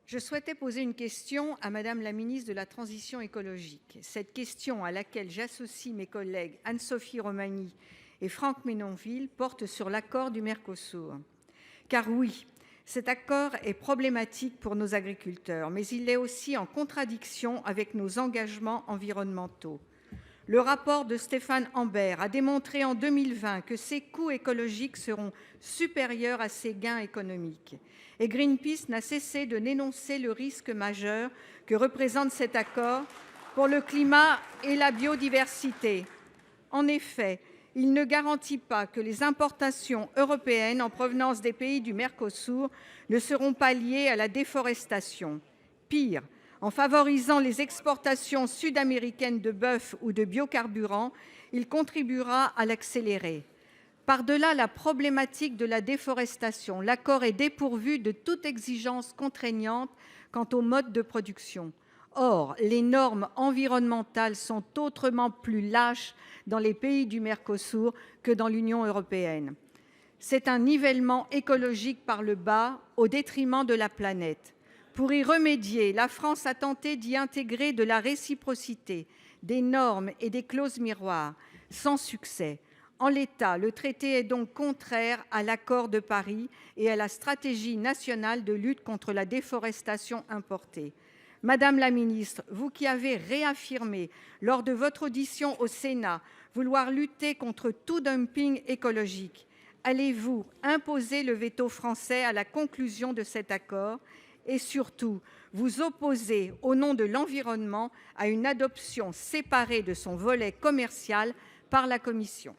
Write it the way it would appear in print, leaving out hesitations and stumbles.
Je souhaitais poser une question à Madame la ministre de la Transition écologique. Cette question, à laquelle j'associe mes collègues Anne-Sophie Romagny et Franck Menonville, porte sur l'accord du Mercosur. Car oui, cet accord est problématique pour nos agriculteurs, mais il est aussi en contradiction avec nos engagements environnementaux. Le rapport de Stéphane Ambert a démontré en 2020 que ses coûts écologiques seront supérieurs à ses gains économiques. Et Greenpeace n'a cessé de dénoncer le risque majeur que représente cet accord pour le climat et la biodiversité. En effet, il ne garantit pas que les importations européennes en provenance des pays du Mercosur ne seront pas liées à la déforestation. Pire, en favorisant les exportations sud-américaines de bœuf ou de biocarburants, il contribuera à l'accélérer. Par-delà la problématique de la déforestation, l'accord est dépourvu de toute exigence contraignante quant au mode de production. Or, les normes environnementales sont autrement plus lâches dans les pays du Mercosur que dans l'Union européenne. C'est un nivellement écologique par le bas au détriment de la planète. Pour y remédier, la France a tenté d'y intégrer de la réciprocité, des normes et des clauses miroirs, sans succès. En l'état, le traité est donc contraire à l'accord de Paris et à la stratégie nationale de lutte contre la déforestation importée. Madame la ministre, vous qui avez réaffirmé lors de votre audition au Sénat vouloir lutter contre tout dumping écologique, allez-vous imposer le veto français à la conclusion de cet accord et surtout vous opposer, au nom de l'environnement, à une adoption séparée de son volet commercial par la Commission ?